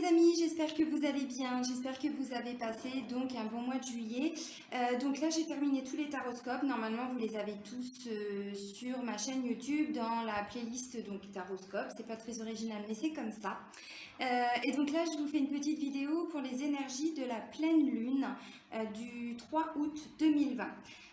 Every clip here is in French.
amis, j'espère que vous allez bien, j'espère que vous avez passé donc un bon mois de juillet. Donc là j'ai terminé tous les taroscopes, normalement vous les avez tous sur ma chaîne YouTube dans la playlist donc taroscope, c'est pas très original mais c'est comme ça. Et donc là je vous fais une petite vidéo pour les énergies de la pleine lune du 3 août 2020.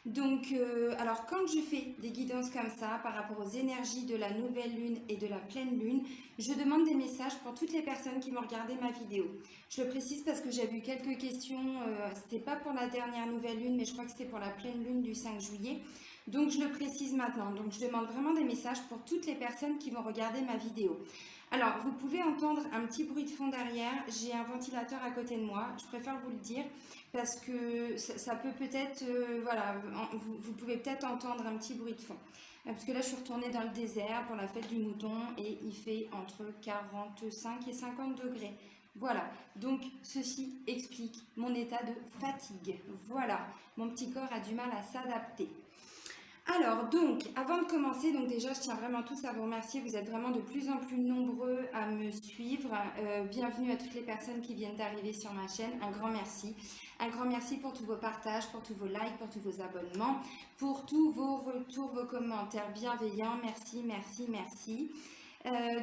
Donc, alors quand je fais des guidances comme ça par rapport aux énergies de la nouvelle lune et de la pleine lune, je demande des messages pour toutes les personnes qui vont regarder ma vidéo. Je le précise parce que j'ai vu quelques questions, c'était pas pour la dernière nouvelle lune, mais je crois que c'était pour la pleine lune du 5 juillet. Donc je le précise maintenant. Donc je demande vraiment des messages pour toutes les personnes qui vont regarder ma vidéo. Alors, vous pouvez entendre un petit bruit de fond derrière. J'ai un ventilateur à côté de moi. Je préfère vous le dire parce que ça peut peut-être, voilà, vous pouvez peut-être entendre un petit bruit de fond. Parce que là, je suis retournée dans le désert pour la fête du mouton et il fait entre 45 et 50 degrés. Voilà, donc ceci explique mon état de fatigue. Voilà, mon petit corps a du mal à s'adapter. Alors, donc, avant de commencer, donc déjà, je tiens vraiment tous à vous remercier. Vous êtes vraiment de plus en plus nombreux à me suivre. Bienvenue à toutes les personnes qui viennent d'arriver sur ma chaîne. Un grand merci. Un grand merci pour tous vos partages, pour tous vos likes, pour tous vos abonnements, pour tous vos retours, vos commentaires bienveillants. Merci, merci, merci.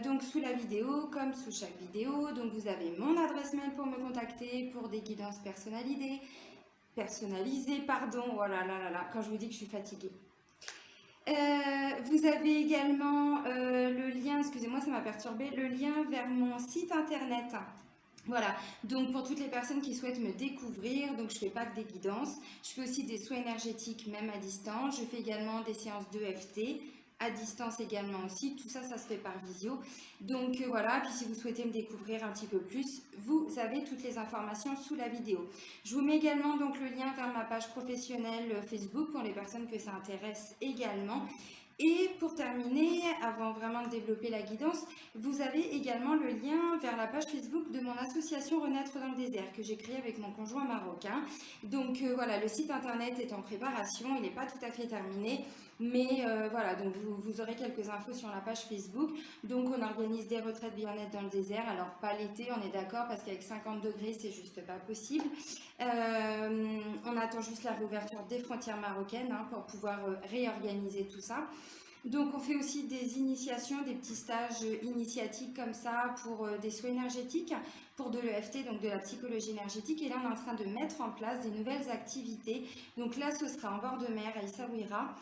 Donc sous la vidéo, comme sous chaque vidéo, donc vous avez mon adresse mail pour me contacter pour des guidances personnalisées, pardon, oh là là là là, quand je vous dis que je suis fatiguée. Vous avez également le lien, excusez-moi ça m'a perturbé, le lien vers mon site internet. Voilà, donc pour toutes les personnes qui souhaitent me découvrir, donc je fais pas que des guidances, je fais aussi des soins énergétiques même à distance, je fais également des séances d'EFT, à distance également aussi, tout ça, ça se fait par visio. Donc voilà, puis si vous souhaitez me découvrir un petit peu plus, vous avez toutes les informations sous la vidéo. Je vous mets également donc le lien vers ma page professionnelle Facebook pour les personnes que ça intéresse également. Et pour terminer, avant vraiment de développer la guidance, vous avez également le lien vers la page Facebook de mon association Renaître dans le désert que j'ai créée avec mon conjoint marocain. Donc voilà, le site internet est en préparation, il n'est pas tout à fait terminé, mais voilà, donc vous aurez quelques infos sur la page Facebook. Donc on organise des retraites bien-être dans le désert, alors pas l'été, on est d'accord, parce qu'avec 50 degrés, c'est juste pas possible. On attend juste la réouverture des frontières marocaines pour pouvoir réorganiser tout ça. Donc on fait aussi des initiations, des petits stages initiatiques comme ça pour des soins énergétiques, pour de l'EFT, donc de la psychologie énergétique. Et là on est en train de mettre en place des nouvelles activités. Donc là ce sera en bord de mer à Essaouira.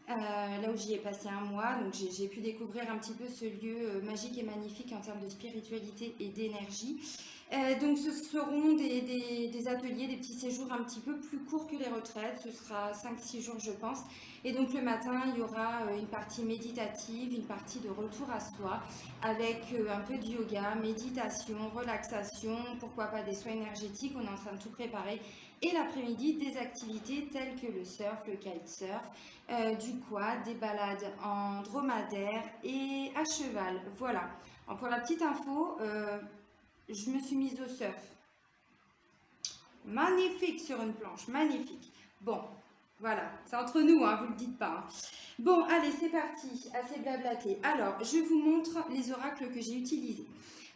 Là où j'y ai passé un mois, donc j'ai pu découvrir un petit peu ce lieu magique et magnifique en termes de spiritualité et d'énergie. Donc ce seront des ateliers, des petits séjours un petit peu plus courts que les retraites, ce sera 5-6 jours je pense. Et donc le matin il y aura une partie méditative, une partie de retour à soi avec un peu de yoga, méditation, relaxation, pourquoi pas des soins énergétiques, on est en train de tout préparer. Et l'après-midi des activités telles que le surf, le kitesurf, du quad, des balades en dromadaire et à cheval. Voilà. Alors pour la petite info, je me suis mise au surf. Magnifique sur une planche, magnifique. Bon, voilà, c'est entre nous, vous ne le dites pas. Bon, allez, c'est parti, assez blablaté. Alors, je vous montre les oracles que j'ai utilisés.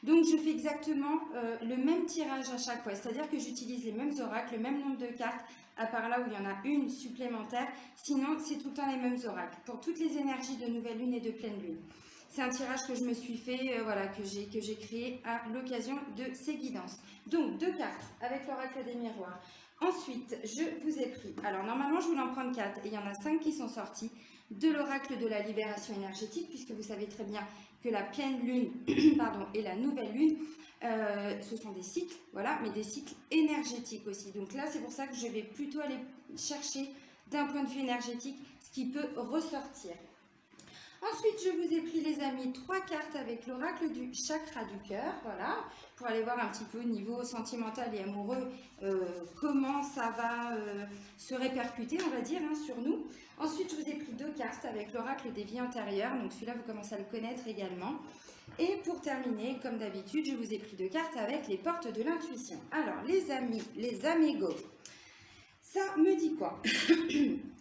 Donc, je fais exactement le même tirage à chaque fois, c'est-à-dire que j'utilise les mêmes oracles, le même nombre de cartes, à part là où il y en a une supplémentaire. Sinon, c'est tout le temps les mêmes oracles, pour toutes les énergies de nouvelle lune et de pleine lune. C'est un tirage que je me suis fait, voilà, que j'ai créé à l'occasion de ces guidances. Donc, 2 cartes avec l'oracle des miroirs. Ensuite, je vous ai pris, alors normalement je voulais en prendre 4 et il y en a 5 qui sont sortis, de l'oracle de la libération énergétique, puisque vous savez très bien que la pleine lune pardon, et la nouvelle lune, ce sont des cycles, voilà, mais des cycles énergétiques aussi. Donc là, c'est pour ça que je vais plutôt aller chercher d'un point de vue énergétique ce qui peut ressortir. Ensuite, je vous ai pris, les amis, 3 cartes avec l'oracle du chakra du cœur, voilà, pour aller voir un petit peu au niveau sentimental et amoureux comment ça va se répercuter, on va dire, sur nous. Ensuite, je vous ai pris 2 cartes avec l'oracle des vies antérieures, donc celui-là, vous commencez à le connaître également. Et pour terminer, comme d'habitude, je vous ai pris 2 cartes avec les portes de l'intuition. Alors, les amis, les amigos, ça me dit quoi?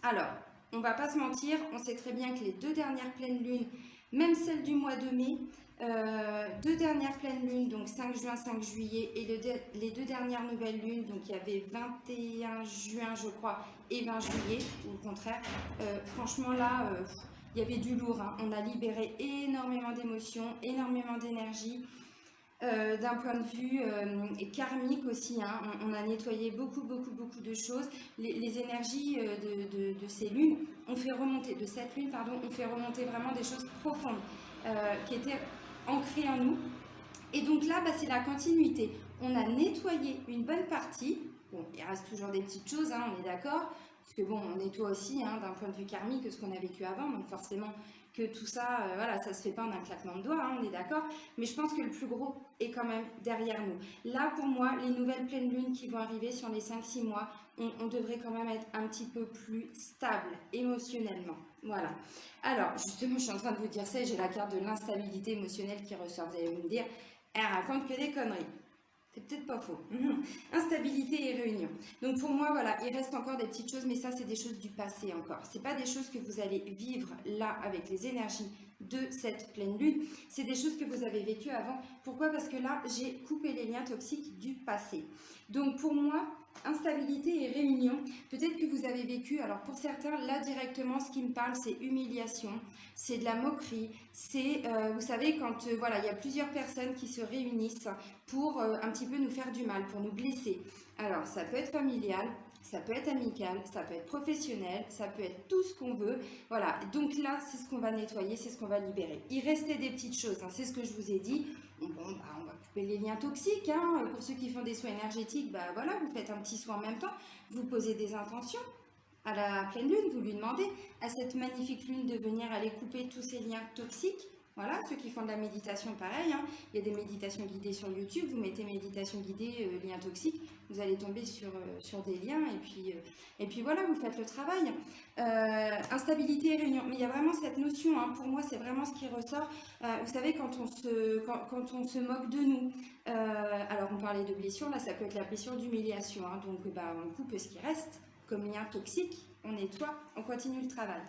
Alors, on va pas se mentir, on sait très bien que les 2 dernières pleines lunes, même celle du mois de mai, 2 dernières pleines lunes, donc 5 juin, 5 juillet, et les 2 dernières nouvelles lunes, donc il y avait 21 juin, je crois, et 20 juillet, ou au contraire. Franchement, là, il y avait du lourd, hein. On a libéré énormément d'émotions, énormément d'énergie. D'un point de vue karmique aussi, hein, on a nettoyé beaucoup de choses. Les énergies de ces lunes ont fait remonter, de cette lune, pardon, ont fait remonter vraiment des choses profondes qui étaient ancrées en nous. Et donc là, bah, c'est la continuité. On a nettoyé une bonne partie. Bon, il reste toujours des petites choses, hein, on est d'accord. Parce que bon, on nettoie aussi hein, d'un point de vue karmique que ce qu'on a vécu avant. Donc forcément que tout ça, voilà, ça se fait pas en un claquement de doigts, hein, on est d'accord. Mais je pense que le plus gros est quand même derrière nous. Là, pour moi, les nouvelles pleines lunes qui vont arriver sur les 5-6 mois, on devrait quand même être un petit peu plus stable émotionnellement. Voilà. Alors, justement, je suis en train de vous dire ça et j'ai la carte de l'instabilité émotionnelle qui ressort. Vous allez me dire, elle raconte que des conneries. C'est peut-être pas faux. Instabilité et réunion. Donc pour moi, voilà, il reste encore des petites choses, mais ça, c'est des choses du passé encore. C'est pas des choses que vous allez vivre là avec les énergies de cette pleine lune. C'est des choses que vous avez vécues avant. Pourquoi? Parce que là, j'ai coupé les liens toxiques du passé. Donc pour moi, instabilité et réunion, peut-être que vous avez vécu, alors pour certains, là directement, ce qui me parle, c'est humiliation, c'est de la moquerie, c'est, vous savez, quand voilà, il y a plusieurs personnes qui se réunissent pour un petit peu nous faire du mal, pour nous blesser. Alors, ça peut être familial, ça peut être amical, ça peut être professionnel, ça peut être tout ce qu'on veut. Voilà, donc là, c'est ce qu'on va nettoyer, c'est ce qu'on va libérer. Il restait des petites choses, hein, c'est ce que je vous ai dit. Bon, bah, on va couper les liens toxiques. Hein. Pour ceux qui font des soins énergétiques, bah, voilà, vous faites un petit soin en même temps. Vous posez des intentions. À la pleine lune, vous lui demandez à cette magnifique lune de venir aller couper tous ces liens toxiques. Voilà, ceux qui font de la méditation, pareil. Hein. Il y a des méditations guidées sur YouTube. Vous mettez méditation guidée, liens toxiques. Vous allez tomber sur des liens. Et puis voilà, vous faites le travail. Instabilité et réunion. Mais il y a vraiment cette notion. Hein, pour moi, c'est vraiment ce qui ressort. Vous savez, quand on se moque de nous. Alors, on parlait de blessure. Là, ça peut être la blessure d'humiliation. Hein, donc, bah, on coupe ce qui reste comme lien toxique. On nettoie. On continue le travail.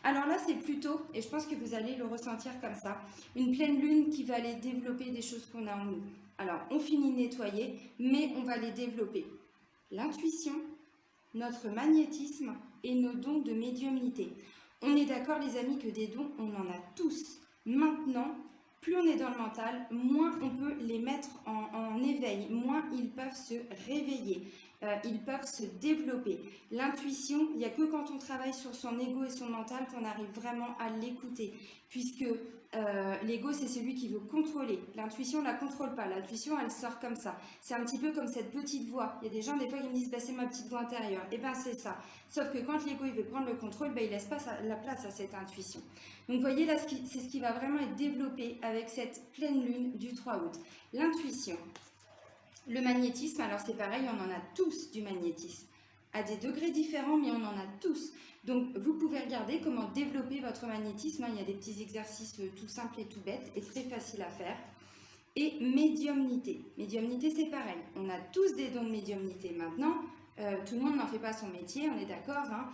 Alors là, c'est plutôt, et je pense que vous allez le ressentir comme ça, une pleine lune qui va aller développer des choses qu'on a en nous. Alors, on finit de nettoyer, mais on va les développer. L'intuition, notre magnétisme et nos dons de médiumnité. On est d'accord, les amis, que des dons, on en a tous. Maintenant, plus on est dans le mental, moins on peut les mettre en éveil, moins ils peuvent se réveiller. Ils peuvent se développer. L'intuition, il n'y a que quand on travaille sur son ego et son mental qu'on arrive vraiment à l'écouter. Puisque l'ego, c'est celui qui veut contrôler. L'intuition ne la contrôle pas. L'intuition, elle sort comme ça. C'est un petit peu comme cette petite voix. Il y a des gens, des fois, qui me disent bah, c'est ma petite voix intérieure. Et bien, c'est ça. Sauf que quand l'ego il veut prendre le contrôle, ben, il ne laisse pas la place à cette intuition. Donc, vous voyez, là, c'est ce qui va vraiment être développé avec cette pleine lune du 3 août. L'intuition. Le magnétisme, alors c'est pareil, on en a tous du magnétisme, à des degrés différents, mais on en a tous. Donc vous pouvez regarder comment développer votre magnétisme, il y a des petits exercices tout simples et tout bêtes, et très faciles à faire. Et médiumnité. Médiumnité, c'est pareil, on a tous des dons de médiumnité maintenant, tout le monde n'en fait pas son métier, on est d'accord, hein.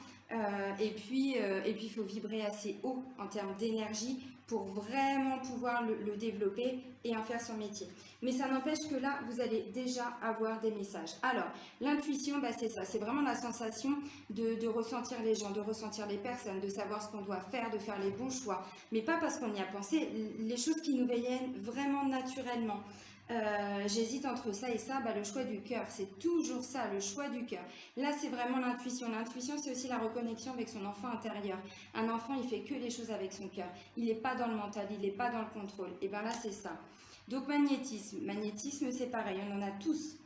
Et puis il faut vibrer assez haut en termes d'énergie pour vraiment pouvoir le développer et en faire son métier. Mais ça n'empêche que là, vous allez déjà avoir des messages. Alors, l'intuition, bah, c'est ça, c'est vraiment la sensation de ressentir les gens, de ressentir les personnes, de savoir ce qu'on doit faire, de faire les bons choix. Mais pas parce qu'on y a pensé, les choses qui nous viennent vraiment naturellement. J'hésite entre ça et ça, bah, le choix du cœur, c'est toujours ça, le choix du cœur. Là, c'est vraiment l'intuition. L'intuition, c'est aussi la reconnexion avec son enfant intérieur. Un enfant, il fait que les choses avec son cœur. Il n'est pas dans le mental, il n'est pas dans le contrôle. Et bien là, c'est ça. Donc, magnétisme. Magnétisme, c'est pareil, on en a tous.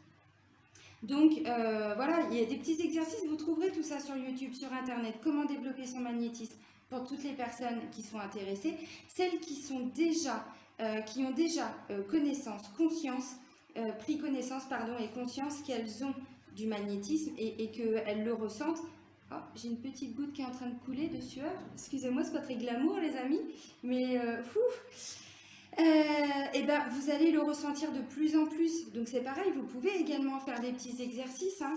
Donc, voilà, il y a des petits exercices, vous trouverez tout ça sur YouTube, sur Internet. Comment développer son magnétisme pour toutes les personnes qui sont intéressées. Celles qui sont déjà... qui ont déjà connaissance, conscience, pris connaissance pardon, et conscience qu'elles ont du magnétisme et qu'elles le ressentent. Oh, j'ai une petite goutte qui est en train de couler de sueur. Excusez-moi, c'est pas très glamour les amis, mais Et ben, vous allez le ressentir de plus en plus. Donc c'est pareil, vous pouvez également faire des petits exercices, hein.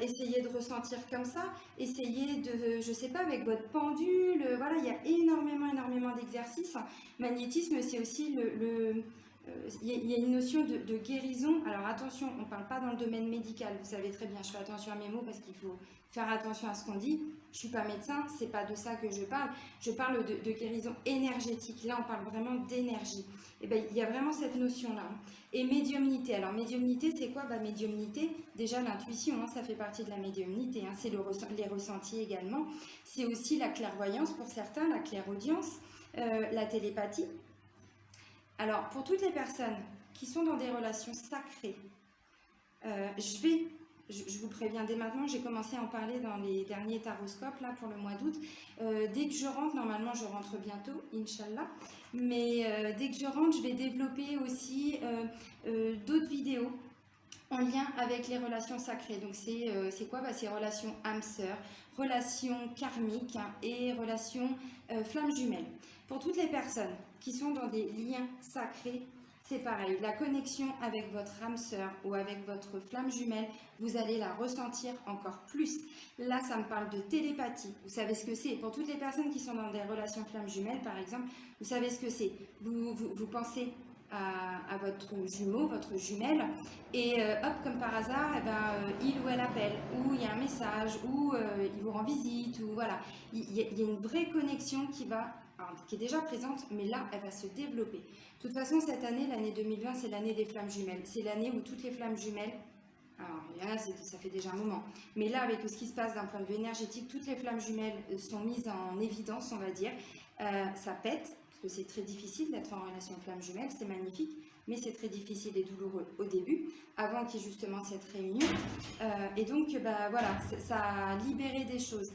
Essayez de ressentir comme ça, essayez de, je sais pas, avec votre pendule, voilà, il y a énormément d'exercices. Magnétisme, c'est aussi il y a une notion de guérison. Alors attention, on ne parle pas dans le domaine médical, vous savez très bien, je fais attention à mes mots parce qu'il faut faire attention à ce qu'on dit. Je ne suis pas médecin, c'est pas de ça que je parle de guérison énergétique. Là, on parle vraiment d'énergie. Et ben, il y a vraiment cette notion-là. Et médiumnité. Alors, médiumnité, c'est quoi? Bah, médiumnité, déjà l'intuition, hein, ça fait partie de la médiumnité. Hein, c'est les ressentis également. C'est aussi la clairvoyance pour certains, la clairaudience, la télépathie. Alors, pour toutes les personnes qui sont dans des relations sacrées, je vous préviens dès maintenant, j'ai commencé à en parler dans les derniers taroscopes là pour le mois d'août. Dès que je rentre, normalement je rentre bientôt, Inch'Allah, mais dès que je rentre, je vais développer aussi d'autres vidéos en lien avec les relations sacrées. Donc c'est quoi? Bah, c'est relations âme-sœur, relations karmiques, hein, et relations flammes jumelles. Pour toutes les personnes qui sont dans des liens sacrés, c'est pareil. La connexion avec votre âme sœur ou avec votre flamme jumelle, vous allez la ressentir encore plus. Là, ça me parle de télépathie. Vous savez ce que c'est? Pour toutes les personnes qui sont dans des relations flamme jumelle, par exemple, vous savez ce que c'est. Vous pensez à votre jumeau, votre jumelle, et hop, comme par hasard, eh ben, il ou elle appelle, ou il y a un message, ou il vous rend visite, ou voilà. Il y a une vraie connexion qui est déjà présente, mais là, elle va se développer. De toute façon, cette année, l'année 2020, c'est l'année des flammes jumelles. C'est l'année où toutes les flammes jumelles, alors il y en a, ça fait déjà un moment, mais là, avec ce qui se passe d'un point de vue énergétique, toutes les flammes jumelles sont mises en évidence, on va dire. Ça pète, parce que c'est très difficile d'être en relation flamme jumelle, c'est magnifique, mais c'est très difficile et douloureux au début, avant qu'il y ait justement cette réunion. Et donc, bah, voilà, ça a libéré des choses.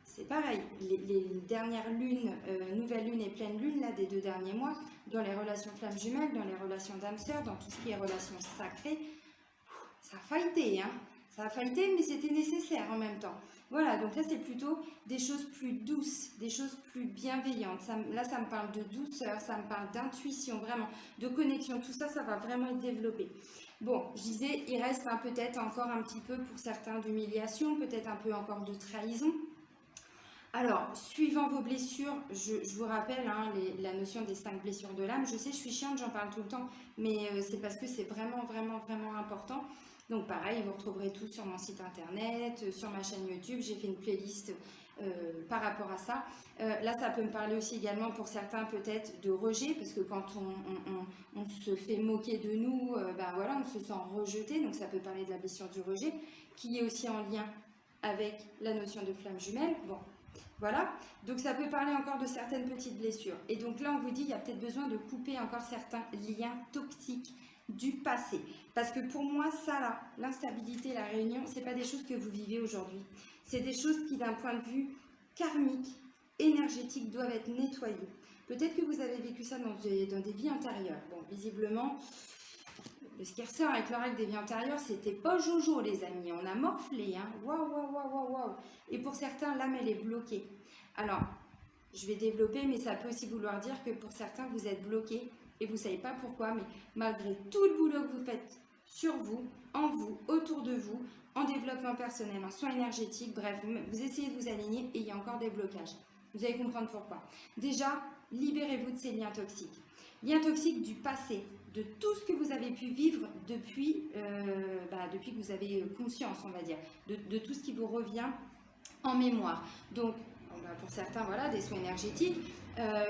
C'est pareil, les dernières lunes, nouvelle lune et pleine lune, là, des 2 derniers mois, dans les relations flammes jumelles, dans les relations d'âme-sœur, dans tout ce qui est relations sacrées, ça a fighté, hein. Ça a fighté, mais c'était nécessaire en même temps. Voilà, donc là, c'est plutôt des choses plus douces, des choses plus bienveillantes. Là, ça me parle de douceur, ça me parle d'intuition, vraiment, de connexion. Tout ça, ça va vraiment être développé. Bon, je disais, il reste peut-être encore un petit peu pour certains d'humiliation, peut-être un peu encore de trahison. Alors, suivant vos blessures, je vous rappelle, hein, la notion des 5 blessures de l'âme. Je sais, je suis chiante, j'en parle tout le temps, mais c'est parce que c'est vraiment important. Donc pareil, vous retrouverez tout sur mon site internet, sur ma chaîne YouTube. J'ai fait une playlist par rapport à ça. Là, ça peut me parler aussi également pour certains peut-être de rejet, parce que quand on se fait moquer de nous, ben voilà, on se sent rejeté. Donc ça peut parler de la blessure du rejet, qui est aussi en lien avec la notion de flamme jumelle. Bon, voilà, donc ça peut parler encore de certaines petites blessures. Et donc là, on vous dit, il y a peut-être besoin de couper encore certains liens toxiques du passé. Parce que pour moi, ça là, l'instabilité, la réunion, c'est pas des choses que vous vivez aujourd'hui. C'est des choses qui, d'un point de vue karmique, énergétique, doivent être nettoyées. Peut-être que vous avez vécu ça dans des vies antérieures. Bon, visiblement, ce qui ressort avec le règle des vies antérieures, c'était pas Jojo, les amis. On a morflé, hein. Waouh. Et pour certains, l'âme, elle est bloquée. Alors, je vais développer, mais ça peut aussi vouloir dire que pour certains, vous êtes bloqués et vous ne savez pas pourquoi, mais malgré tout le boulot que vous faites sur vous, en vous, autour de vous, en développement personnel, en soins énergétiques, bref, vous essayez de vous aligner et il y a encore des blocages. Vous allez comprendre pourquoi. Déjà, libérez-vous de ces liens toxiques. Liens toxiques du passé, de tout ce que vous avez pu vivre depuis que vous avez conscience, on va dire, de tout ce qui vous revient en mémoire. Donc, pour certains, voilà, des soins énergétiques.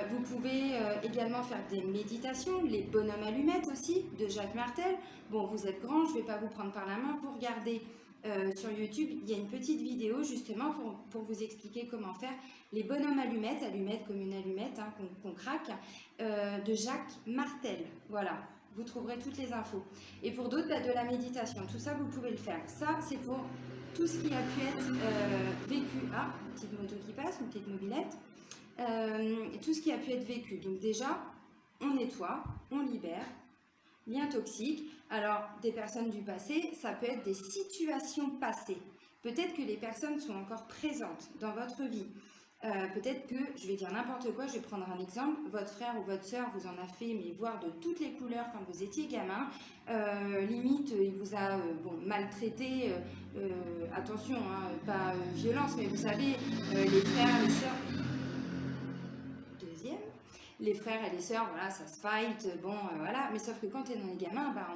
Vous pouvez également faire des méditations, les bonhommes allumettes aussi, de Jacques Martel. Bon, vous êtes grand, je ne vais pas vous prendre par la main. Vous regardez sur YouTube, il y a une petite vidéo justement pour vous expliquer comment faire les bonhommes allumettes, allumettes comme une allumette, hein, qu'on craque, de Jacques Martel. Voilà, vous trouverez toutes les infos. Et pour d'autres, de la méditation. Tout ça, vous pouvez le faire. Ça, c'est pour tout ce qui a pu être vécu. Ah, une petite moto qui passe, une petite mobilette. Tout ce qui a pu être vécu. Donc déjà, on nettoie, on libère. Liens toxiques. Alors, des personnes du passé, ça peut être des situations passées. Peut-être que les personnes sont encore présentes dans votre vie. peut-être que, je vais dire n'importe quoi, je vais prendre un exemple, votre frère ou votre soeur vous en a fait, mais voire de toutes les couleurs quand vous étiez gamin, limite il vous a bon, maltraité, attention, hein, pas violence, mais vous savez, les frères, les sœurs, deuxième, les frères et les sœurs, voilà, ça se fight, bon, voilà, mais sauf que quand on est gamin, bah,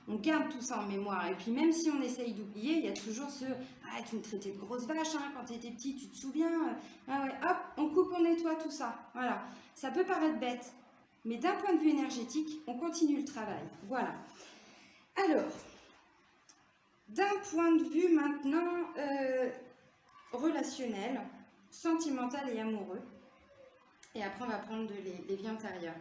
on garde tout ça en mémoire. Et puis même si on essaye d'oublier, il y a toujours ce «Ah, tu me traitais de grosse vache hein, quand tu étais petit, tu te souviens?» Ah ouais, hop, on coupe, on nettoie tout ça. Voilà. Ça peut paraître bête, mais d'un point de vue énergétique, on continue le travail. Voilà. Alors, d'un point de vue maintenant relationnel, sentimental et amoureux, et après on va prendre les vies antérieures.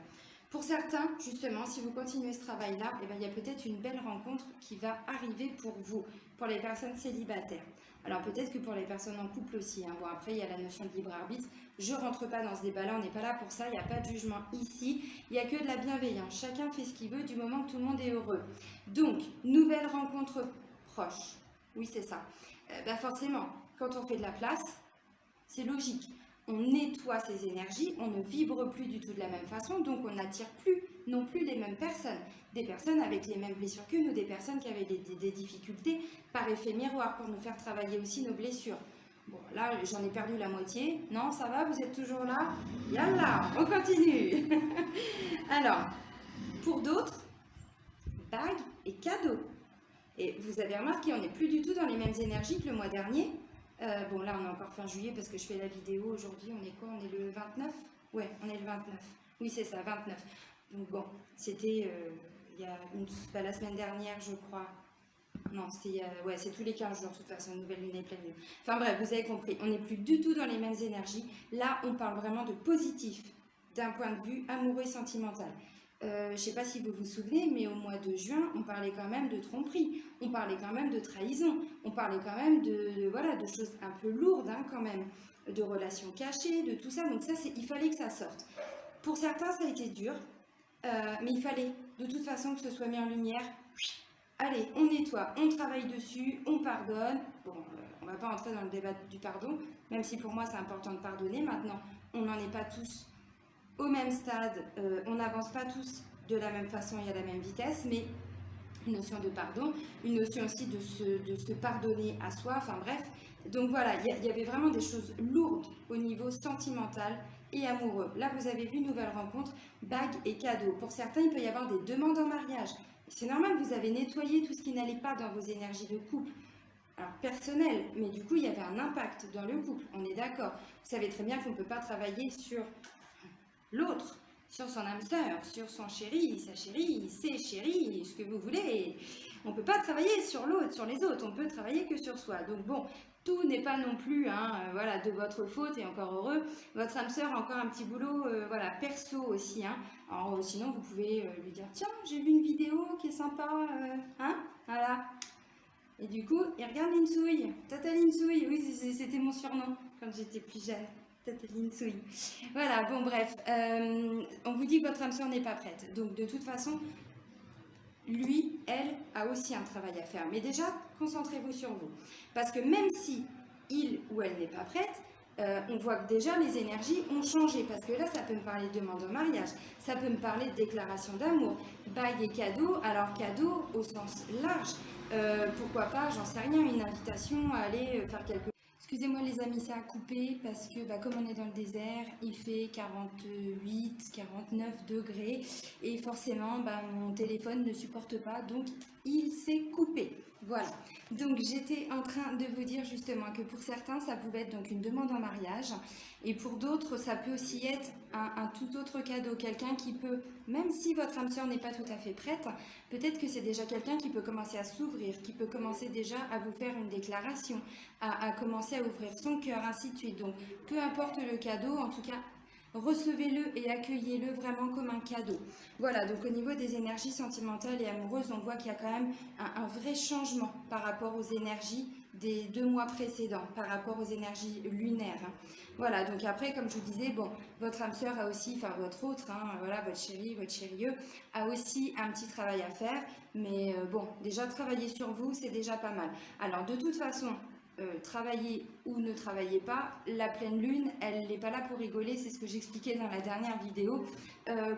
Pour certains, justement, si vous continuez ce travail-là, eh ben, il y a peut-être une belle rencontre qui va arriver pour vous, pour les personnes célibataires. Alors peut-être que pour les personnes en couple aussi. Hein. Bon, après, il y a la notion de libre arbitre. Je ne rentre pas dans ce débat-là, on n'est pas là pour ça, il n'y a pas de jugement ici. Il n'y a que de la bienveillance. Chacun fait ce qu'il veut du moment que tout le monde est heureux. Donc, nouvelle rencontre proche. Oui, c'est ça. Ben forcément, quand on fait de la place, c'est logique. On nettoie ses énergies, on ne vibre plus du tout de la même façon, donc on n'attire plus non plus les mêmes personnes. Des personnes avec les mêmes blessures que nous, des personnes qui avaient des difficultés par effet miroir pour nous faire travailler aussi nos blessures. Bon, là, j'en ai perdu la moitié. Non, ça va, vous êtes toujours là? Yallah, on continue. Alors, pour d'autres, bague et cadeau. Et vous avez remarqué, on n'est plus du tout dans les mêmes énergies que le mois dernier. Bon, là, on est encore fin juillet parce que je fais la vidéo aujourd'hui. On est quoi? On est le 29? Ouais, on est le 29. Oui, c'est ça, 29. Donc bon, c'était il y a la semaine dernière, je crois. Non, c'était ouais, c'est tous les 15 jours, de toute façon, nouvelle lune et pleine lune. Enfin bref, vous avez compris, on n'est plus du tout dans les mêmes énergies. Là, on parle vraiment de positif d'un point de vue amoureux et sentimental. Je ne sais pas si vous vous souvenez, mais au mois de juin, on parlait quand même de tromperie, on parlait quand même de trahison, on parlait quand même voilà, de choses un peu lourdes hein, quand même, de relations cachées, de tout ça. Donc ça, il fallait que ça sorte. Pour certains, ça a été dur, mais il fallait de toute façon que ce soit mis en lumière. Allez, on nettoie, on travaille dessus, on pardonne. Bon, on ne va pas entrer dans le débat du pardon, même si pour moi c'est important de pardonner. Maintenant, on n'en est pas tous au même stade, on n'avance pas tous de la même façon et à la même vitesse, mais une notion de pardon, une notion aussi de se pardonner à soi, enfin bref. Donc voilà, il y avait vraiment des choses lourdes au niveau sentimental et amoureux. Là, vous avez vu, nouvelle rencontre, bague et cadeaux. Pour certains, il peut y avoir des demandes en mariage. C'est normal, vous avez nettoyé tout ce qui n'allait pas dans vos énergies de couple. Alors personnel, mais du coup, il y avait un impact dans le couple, on est d'accord. Vous savez très bien qu'on ne peut pas travailler sur l'autre, sur son âme sœur, sur son chéri, sa chérie, ses chéris, ce que vous voulez. On ne peut pas travailler sur l'autre, sur les autres, on peut travailler que sur soi. Donc bon, tout n'est pas non plus voilà, de votre faute et encore heureux. Votre âme sœur a encore un petit boulot voilà, perso aussi. Hein. Alors, sinon, vous pouvez lui dire, tiens, j'ai vu une vidéo qui est sympa, hein, voilà. Et du coup, il regarde Linsouille, Tata Linsouille, oui, c'était mon surnom quand j'étais plus jeune. Linsouille. Voilà, bon bref, on vous dit que votre âme sœur n'est pas prête. Donc de toute façon, lui, elle, a aussi un travail à faire. Mais déjà, concentrez-vous sur vous. Parce que même si il ou elle n'est pas prête, on voit que déjà les énergies ont changé. Parce que là, ça peut me parler de demande en mariage, ça peut me parler de déclaration d'amour, bague et cadeau. Alors cadeau au sens large, pourquoi pas, j'en sais rien, une invitation à aller faire quelque chose. Excusez-moi les amis, ça a coupé parce que comme on est dans le désert, il fait 48, 49 degrés et forcément mon téléphone ne supporte pas, donc il s'est coupé. Voilà, donc j'étais en train de vous dire justement que pour certains ça pouvait être donc une demande en mariage et pour d'autres ça peut aussi être un tout autre cadeau, quelqu'un qui peut, même si votre âme sœur n'est pas tout à fait prête, peut-être que c'est déjà quelqu'un qui peut commencer à s'ouvrir, qui peut commencer déjà à vous faire une déclaration, à commencer à ouvrir son cœur, ainsi de suite. Donc peu importe le cadeau, en tout cas recevez-le et accueillez-le vraiment comme un cadeau. Voilà, donc au niveau des énergies sentimentales et amoureuses, on voit qu'il y a quand même un vrai changement par rapport aux énergies des 2 mois précédents, par rapport aux énergies lunaires. Hein. Voilà, donc après, comme je vous disais, bon, votre âme sœur a aussi, enfin votre autre, hein, voilà, votre chéri, votre chérieux, a aussi un petit travail à faire, mais bon, déjà travailler sur vous, c'est déjà pas mal. Alors de toute façon, travaillez ou ne travaillez pas, la pleine lune, elle n'est pas là pour rigoler, c'est ce que j'expliquais dans la dernière vidéo.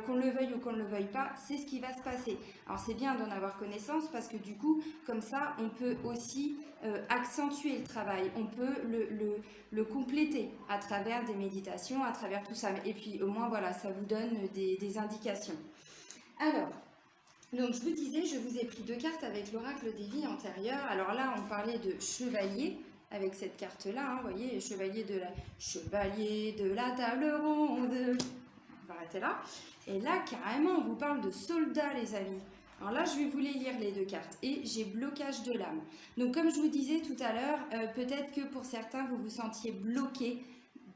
Qu'on le veuille ou qu'on ne le veuille pas, c'est ce qui va se passer. Alors c'est bien d'en avoir connaissance parce que du coup, comme ça, on peut aussi accentuer le travail, on peut le compléter à travers des méditations, à travers tout ça. Et puis au moins, voilà, ça vous donne des indications. Alors, donc je vous disais, je vous ai pris 2 cartes avec l'oracle des vies antérieures. Alors là, on parlait de chevalier avec cette carte-là, hein, vous voyez, chevalier de la table ronde. On va arrêter là. Et là, carrément, on vous parle de soldat, les amis. Alors là, je vais vous les lire les 2 cartes. Et j'ai blocage de l'âme. Donc comme je vous disais tout à l'heure, peut-être que pour certains, vous vous sentiez bloqué,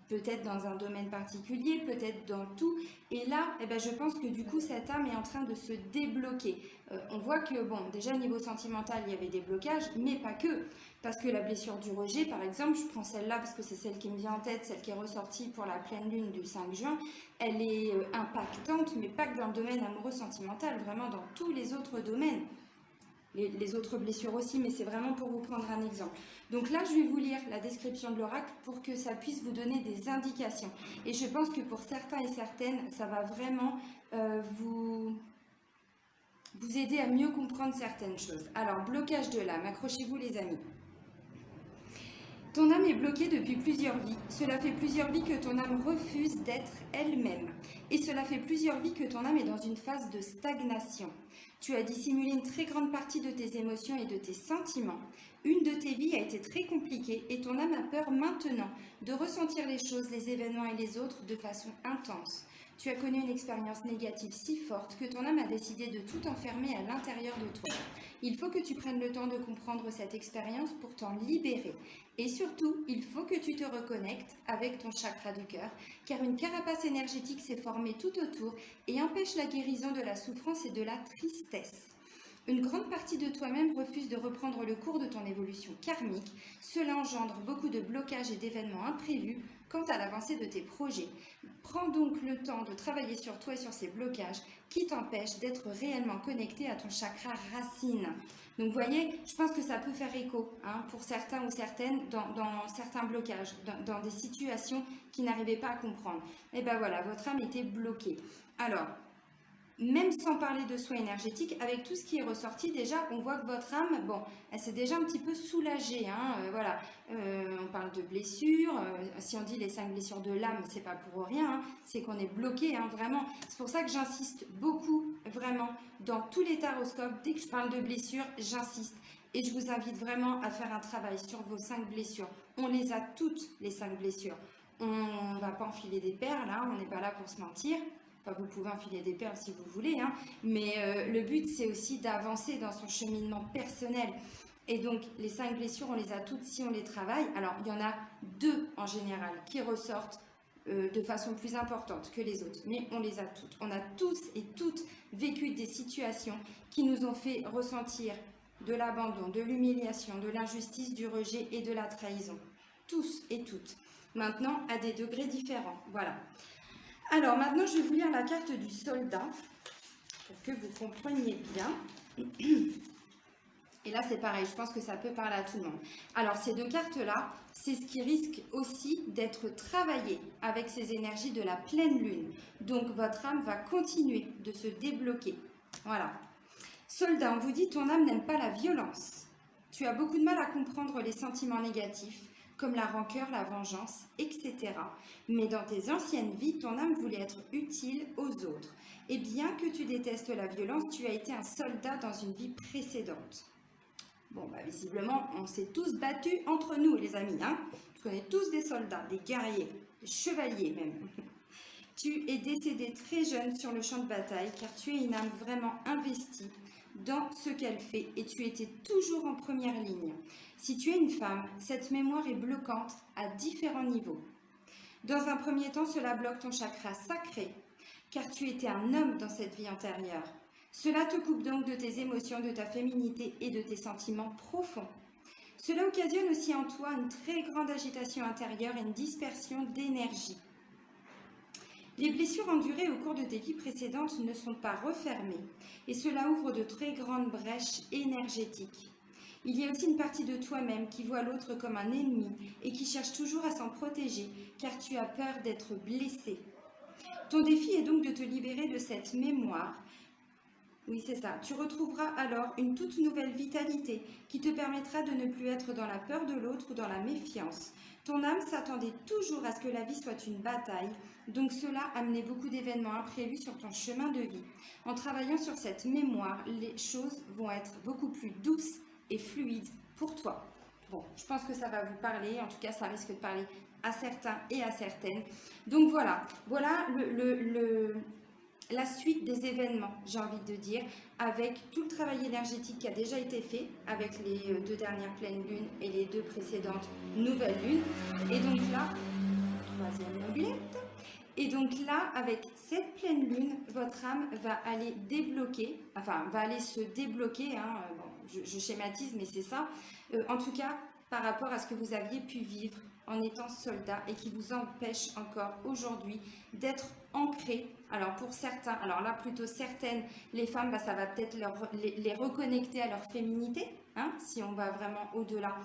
peut-être dans un domaine particulier, peut-être dans tout. Et là, eh ben, je pense que du coup, cette âme est en train de se débloquer. On voit que, bon, déjà niveau sentimental, il y avait des blocages, mais pas que. Parce que la blessure du rejet, par exemple, je prends celle-là parce que c'est celle qui me vient en tête, celle qui est ressortie pour la pleine lune du 5 juin, elle est impactante, mais pas que dans le domaine amoureux sentimental, vraiment dans tous les autres domaines. Les autres blessures aussi, mais c'est vraiment pour vous prendre un exemple. Donc là, je vais vous lire la description de l'oracle pour que ça puisse vous donner des indications. Et je pense que pour certains et certaines, ça va vraiment vous aider à mieux comprendre certaines choses. Alors, blocage de l'âme, accrochez-vous les amis. Ton âme est bloquée depuis plusieurs vies. Cela fait plusieurs vies que ton âme refuse d'être elle-même. Et cela fait plusieurs vies que ton âme est dans une phase de stagnation. Tu as dissimulé une très grande partie de tes émotions et de tes sentiments. Une de tes vies a été très compliquée et ton âme a peur maintenant de ressentir les choses, les événements et les autres de façon intense. Tu as connu une expérience négative si forte que ton âme a décidé de tout enfermer à l'intérieur de toi. Il faut que tu prennes le temps de comprendre cette expérience pour t'en libérer. Et surtout, il faut que tu te reconnectes avec ton chakra du cœur, car une carapace énergétique s'est formée tout autour et empêche la guérison de la souffrance et de la tristesse. Une grande partie de toi-même refuse de reprendre le cours de ton évolution karmique. Cela engendre beaucoup de blocages et d'événements imprévus quant à l'avancée de tes projets. Prends donc le temps de travailler sur toi et sur ces blocages qui t'empêchent d'être réellement connecté à ton chakra racine. Donc vous voyez, je pense que ça peut faire écho pour certains ou certaines dans certains blocages, dans des situations qui n'arrivaient pas à comprendre. Et ben voilà, votre âme était bloquée. Alors, même sans parler de soins énergétiques, avec tout ce qui est ressorti, déjà, on voit que votre âme, bon, elle s'est déjà un petit peu soulagée. Voilà, on parle de blessures. Si on dit les 5 blessures de l'âme, c'est pas pour rien. C'est qu'on est bloqué, vraiment. C'est pour ça que j'insiste beaucoup, vraiment, dans tous les taroscopes. Dès que je parle de blessures, j'insiste. Et je vous invite vraiment à faire un travail sur vos 5 blessures. On les a toutes, les 5 blessures. On ne va pas enfiler des perles, on n'est pas là pour se mentir. Enfin, vous pouvez enfiler des perles si vous voulez, mais le but, c'est aussi d'avancer dans son cheminement personnel. Et donc, les 5 blessures, on les a toutes si on les travaille. Alors, il y en a 2 en général qui ressortent de façon plus importante que les autres, mais on les a toutes. On a tous et toutes vécu des situations qui nous ont fait ressentir de l'abandon, de l'humiliation, de l'injustice, du rejet et de la trahison. Tous et toutes. Maintenant, à des degrés différents. Voilà. Alors maintenant, je vais vous lire la carte du soldat pour que vous compreniez bien. Et là, c'est pareil, je pense que ça peut parler à tout le monde. Alors, ces 2 cartes-là, c'est ce qui risque aussi d'être travaillé avec ces énergies de la pleine lune. Donc, votre âme va continuer de se débloquer. Voilà. Soldat, on vous dit, ton âme n'aime pas la violence. Tu as beaucoup de mal à comprendre les sentiments négatifs, comme la rancœur, la vengeance, etc. Mais dans tes anciennes vies, ton âme voulait être utile aux autres. Et bien que tu détestes la violence, tu as été un soldat dans une vie précédente. Bon, visiblement, on s'est tous battus entre nous, les amis. On est tous des soldats, des guerriers, des chevaliers même. Tu es décédé très jeune sur le champ de bataille, car tu es une âme vraiment investie dans ce qu'elle fait et tu étais toujours en première ligne. Si tu es une femme, cette mémoire est bloquante à différents niveaux. Dans un premier temps, cela bloque ton chakra sacré, car tu étais un homme dans cette vie antérieure. Cela te coupe donc de tes émotions, de ta féminité et de tes sentiments profonds. Cela occasionne aussi en toi une très grande agitation intérieure et une dispersion d'énergie. Les blessures endurées au cours de tes vies précédentes ne sont pas refermées et cela ouvre de très grandes brèches énergétiques. Il y a aussi une partie de toi-même qui voit l'autre comme un ennemi et qui cherche toujours à s'en protéger car tu as peur d'être blessé. Ton défi est donc de te libérer de cette mémoire. Oui, c'est ça. Tu retrouveras alors une toute nouvelle vitalité qui te permettra de ne plus être dans la peur de l'autre ou dans la méfiance. Ton âme s'attendait toujours à ce que la vie soit une bataille, donc cela amenait beaucoup d'événements imprévus sur ton chemin de vie. En travaillant sur cette mémoire, les choses vont être beaucoup plus douces et fluides pour toi. Bon, je pense que ça va vous parler, en tout cas ça risque de parler à certains et à certaines. Donc voilà la suite des événements, j'ai envie de dire, avec tout le travail énergétique qui a déjà été fait, avec les 2 dernières pleines lunes et les 2 précédentes nouvelles lunes. Et donc là, troisième mobilette. Et donc là, avec cette pleine lune, votre âme va aller débloquer, enfin, va aller se débloquer, hein, bon, je schématise, mais c'est ça, en tout cas, par rapport à ce que vous aviez pu vivre en étant soldat et qui vous empêche encore aujourd'hui d'être ancré. Alors pour certains, alors là plutôt certaines, les femmes, bah, ça va peut-être les reconnecter à leur féminité, hein, si on va vraiment au-delà.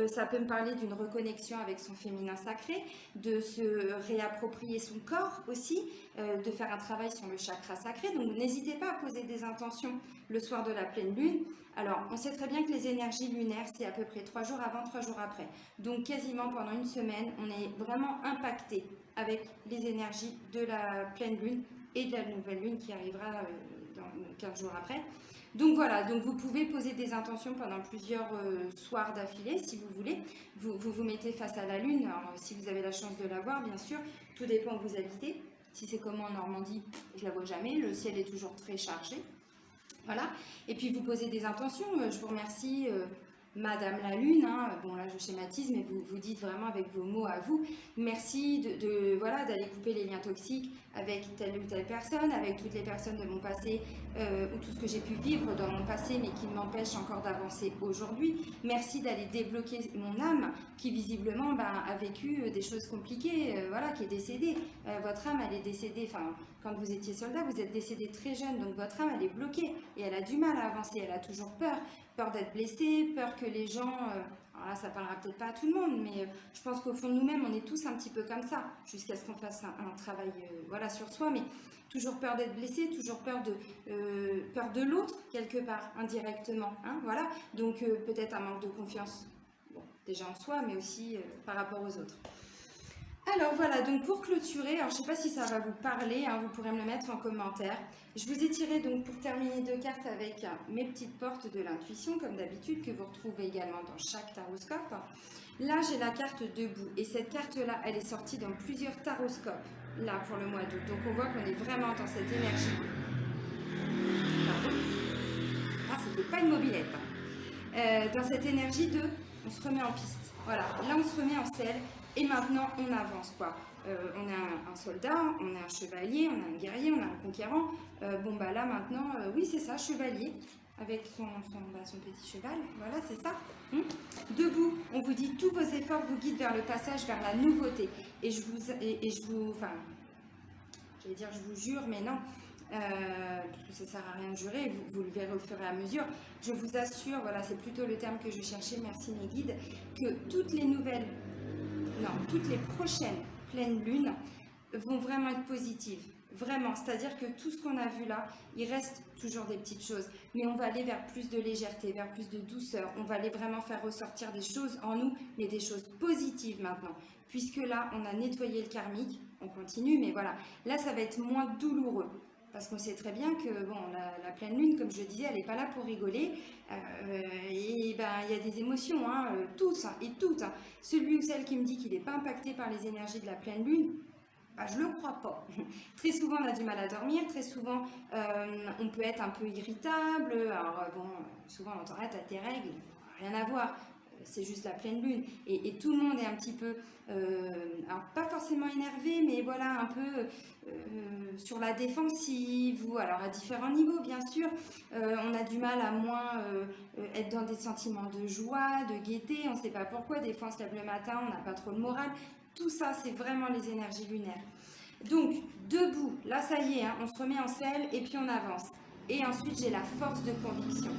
Ça peut me parler d'une reconnexion avec son féminin sacré, de se réapproprier son corps aussi, de faire un travail sur le chakra sacré. Donc n'hésitez pas à poser des intentions le soir de la pleine lune. Alors on sait très bien que les énergies lunaires, c'est à peu près 3 jours avant, 3 jours après. Donc quasiment pendant une semaine, on est vraiment impacté avec les énergies de la pleine lune et de la nouvelle lune qui arrivera dans 15 jours après. Donc voilà, donc vous pouvez poser des intentions pendant plusieurs soirs d'affilée si vous voulez. Vous mettez face à la lune, alors, si vous avez la chance de la voir bien sûr, tout dépend où vous habitez. Si c'est comme en Normandie, je la vois jamais, le ciel est toujours très chargé. Voilà, et puis vous posez des intentions, je vous remercie Madame la Lune, hein. Bon là je schématise, mais vous dites vraiment avec vos mots à vous, merci voilà, d'aller couper les liens toxiques avec telle ou telle personne, avec toutes les personnes de mon passé ou tout ce que j'ai pu vivre dans mon passé mais qui m'empêche encore d'avancer aujourd'hui. Merci d'aller débloquer mon âme qui visiblement a vécu des choses compliquées, voilà, qui est décédée. Votre âme elle est décédée, enfin quand vous étiez soldat vous êtes décédé très jeune, donc votre âme elle est bloquée et elle a du mal à avancer, elle a toujours peur d'être blessée, peur que les gens, alors là ça parlera peut-être pas à tout le monde, mais je pense qu'au fond de nous-mêmes on est tous un petit peu comme ça, jusqu'à ce qu'on fasse un travail voilà, sur soi, mais toujours peur d'être blessé, toujours peur de l'autre quelque part, indirectement, hein, voilà, donc peut-être un manque de confiance, bon, déjà en soi, mais aussi par rapport aux autres. Alors voilà, donc pour clôturer, alors je ne sais pas si ça va vous parler, hein, vous pourrez me le mettre en commentaire. Je vous ai tiré donc pour terminer 2 cartes avec mes petites portes de l'intuition, comme d'habitude, que vous retrouvez également dans chaque taroscope. Là, j'ai la carte debout, et cette carte-là, elle est sortie dans plusieurs taroscopes, là, pour le mois d'août. Donc on voit qu'on est vraiment dans cette énergie. Pardon. Ah, c'était pas une mobilette. Hein. Dans cette énergie de, on se remet en piste. Voilà, là on se remet en selle. Et maintenant, on avance, quoi. On est un soldat, on est un chevalier, on est un guerrier, on est un conquérant. Bon, bah là, maintenant, oui, c'est ça, chevalier, avec son petit cheval, voilà, c'est ça. Debout, on vous dit, tous vos efforts vous guident vers le passage, vers la nouveauté. Et je vous, enfin, j'allais dire, je vous jure, mais non, parce que ça sert à rien de jurer, vous le verrez au fur et à mesure. Je vous assure, voilà, c'est plutôt le terme que je cherchais, merci mes guides, que toutes les prochaines pleines lunes vont vraiment être positives. Vraiment, c'est-à-dire que tout ce qu'on a vu là, il reste toujours des petites choses, mais on va aller vers plus de légèreté, vers plus de douceur. On va aller vraiment faire ressortir des choses en nous, mais des choses positives maintenant. Puisque là, on a nettoyé le karmique, on continue, mais voilà. Là, ça va être moins douloureux. Parce qu'on sait très bien que bon, la pleine lune, comme je disais, elle n'est pas là pour rigoler. Et ben, il y a des émotions, hein, tous hein, et toutes. Hein. Celui ou celle qui me dit qu'il n'est pas impacté par les énergies de la pleine lune, ben, je ne le crois pas. Très souvent, on a du mal à dormir. Très souvent, on peut être un peu irritable. Alors, bon, souvent, on entend, ah, t'as tes règles. Rien à voir. C'est juste la pleine lune. Et tout le monde est un petit peu, alors pas forcément énervé, mais voilà, un peu sur la défensive, ou alors à différents niveaux, bien sûr. On a du mal à moins être dans des sentiments de joie, de gaieté. On ne sait pas pourquoi. Des fois, on se lève le matin, on n'a pas trop le moral. Tout ça, c'est vraiment les énergies lunaires. Donc, debout, là, ça y est, hein, on se remet en selle et puis on avance. Et ensuite, j'ai la force de conviction.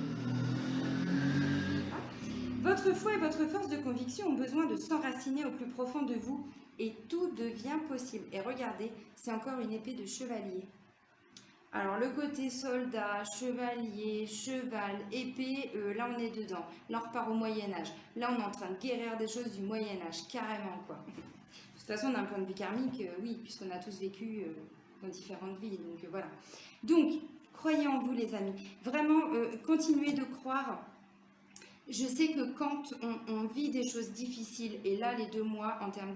Votre foi et votre force de conviction ont besoin de s'enraciner au plus profond de vous et tout devient possible. Et regardez, c'est encore une épée de chevalier. Alors le côté soldat, chevalier, cheval, épée, là on est dedans. Là on repart au Moyen-Âge. Là on est en train de guérir des choses du Moyen-Âge, carrément quoi. De toute façon d'un point de vue karmique, oui, puisqu'on a tous vécu dans différentes vies. Donc voilà. Donc, croyez en vous les amis. Vraiment, continuez de croire. Je sais que quand on vit des choses difficiles, et là les 2 mois en termes